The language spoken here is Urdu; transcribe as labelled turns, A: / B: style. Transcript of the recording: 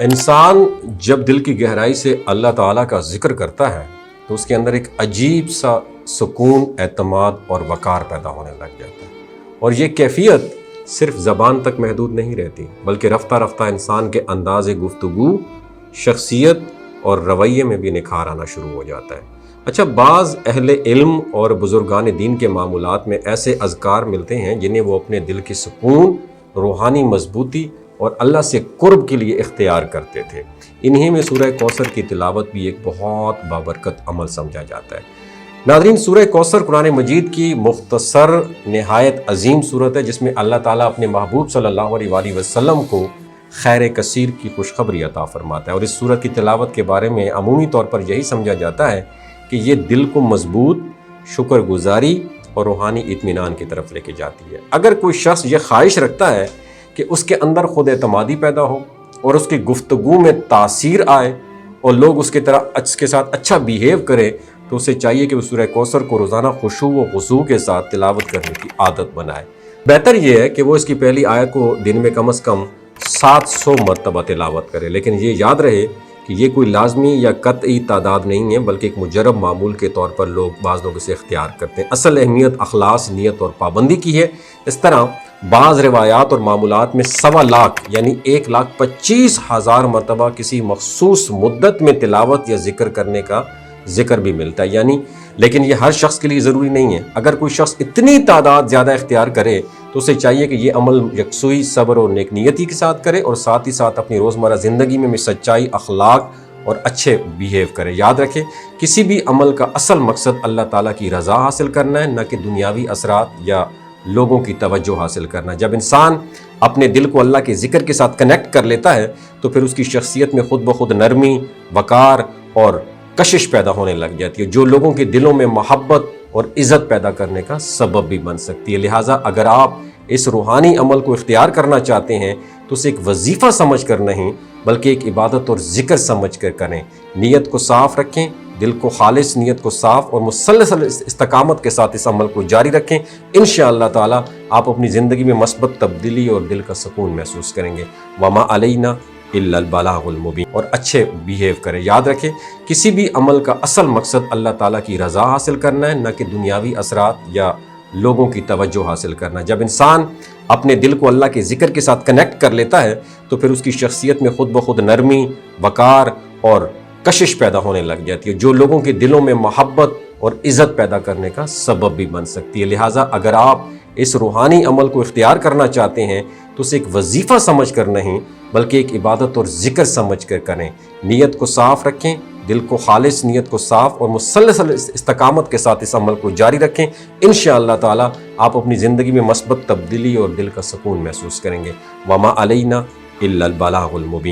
A: انسان جب دل کی گہرائی سے اللہ تعالیٰ کا ذکر کرتا ہے تو اس کے اندر ایک عجیب سا سکون، اعتماد اور وقار پیدا ہونے لگ جاتا ہے، اور یہ کیفیت صرف زبان تک محدود نہیں رہتی بلکہ رفتہ رفتہ انسان کے انداز گفتگو، شخصیت اور رویے میں بھی نکھار آنا شروع ہو جاتا ہے۔ اچھا، بعض اہل علم اور بزرگان دین کے معمولات میں ایسے اذکار ملتے ہیں جنہیں وہ اپنے دل کی سکون، روحانی مضبوطی اور اللہ سے قرب کے لیے اختیار کرتے تھے۔ انہی میں سورہ کوثر کی تلاوت بھی ایک بہت بابرکت عمل سمجھا جاتا ہے۔ ناظرین، سورہ کوثر قرآن مجید کی مختصر نہایت عظیم سورت ہے جس میں اللہ تعالیٰ اپنے محبوب صلی اللہ علیہ وآلہ وسلم کو خیر کثیر کی خوشخبری عطا فرماتا ہے، اور اس سورت کی تلاوت کے بارے میں عمومی طور پر یہی سمجھا جاتا ہے کہ یہ دل کو مضبوط، شکر گزاری اور روحانی اطمینان کی طرف لے کے جاتی ہے۔ اگر کوئی شخص یہ خواہش رکھتا ہے کہ اس کے اندر خود اعتمادی پیدا ہو اور اس کی گفتگو میں تاثیر آئے اور لوگ اس کے ساتھ اچھا بیہیو کرے، تو اسے چاہیے کہ وہ سورہ کوثر کو روزانہ خشوع و خضوع کے ساتھ تلاوت کرنے کی عادت بنائے۔ بہتر یہ ہے کہ وہ اس کی پہلی آیت کو دن میں کم از کم 700 مرتبہ تلاوت کرے، لیکن یہ یاد رہے کہ یہ کوئی لازمی یا قطعی تعداد نہیں ہے بلکہ ایک مجرب معمول کے طور پر بعض لوگ اسے اختیار کرتے ہیں۔ اصل اہمیت اخلاص، نیت اور پابندی کی ہے۔ اس طرح بعض روایات اور معمولات میں 1.25 لاکھ یعنی 1,25,000 مرتبہ کسی مخصوص مدت میں تلاوت یا ذکر کرنے کا ذکر بھی ملتا ہے، لیکن یہ ہر شخص کے لیے ضروری نہیں ہے۔ اگر کوئی شخص اتنی تعداد زیادہ اختیار کرے تو اسے چاہیے کہ یہ عمل یکسوئی، صبر اور نیک نیتی کے ساتھ کرے، اور ساتھ ہی ساتھ اپنی روزمرہ زندگی میں سچائی، اخلاق اور اچھے بیہیو کرے۔ یاد رکھیں، کسی بھی عمل کا اصل مقصد اللہ تعالیٰ کی رضا حاصل کرنا ہے، نہ کہ دنیاوی اثرات یا لوگوں کی توجہ حاصل کرنا۔ جب انسان اپنے دل کو اللہ کے ذکر کے ساتھ کنیکٹ کر لیتا ہے تو پھر اس کی شخصیت میں خود بخود نرمی، وقار اور کشش پیدا ہونے لگ جاتی ہے، جو لوگوں کے دلوں میں محبت اور عزت پیدا کرنے کا سبب بھی بن سکتی ہے۔ لہٰذا اگر آپ اس روحانی عمل کو اختیار کرنا چاہتے ہیں تو اسے ایک وظیفہ سمجھ کر نہیں بلکہ ایک عبادت اور ذکر سمجھ کر کریں۔ نیت کو صاف رکھیں، دل کو خالص نیت کو صاف اور مسلسل استقامت کے ساتھ اس عمل کو جاری رکھیں۔ انشاءاللہ تعالیٰ آپ اپنی زندگی میں مثبت تبدیلی اور دل کا سکون محسوس کریں گے۔ وما علینا الا البلاغ المبین، اور اچھے بیہیو کریں۔ یاد رکھیں، کسی بھی عمل کا اصل مقصد اللہ تعالیٰ کی رضا حاصل کرنا ہے، نہ کہ دنیاوی اثرات یا لوگوں کی توجہ حاصل کرنا۔ جب انسان اپنے دل کو اللہ کے ذکر کے ساتھ کنیکٹ کر لیتا ہے تو پھر اس کی شخصیت میں خود بخود نرمی، وقار اور کشش پیدا ہونے لگ جاتی ہے، جو لوگوں کے دلوں میں محبت اور عزت پیدا کرنے کا سبب بھی بن سکتی ہے۔ لہٰذا اگر آپ اس روحانی عمل کو اختیار کرنا چاہتے ہیں تو اسے ایک وظیفہ سمجھ کر نہیں بلکہ ایک عبادت اور ذکر سمجھ کر کریں۔ نیت کو صاف رکھیں، دل کو خالص نیت کو صاف اور مسلسل استقامت کے ساتھ اس عمل کو جاری رکھیں۔ انشاءاللہ تعالیٰ آپ اپنی زندگی میں مثبت تبدیلی اور دل کا سکون محسوس کریں گے۔ وما علینا الا البلاغ المبین۔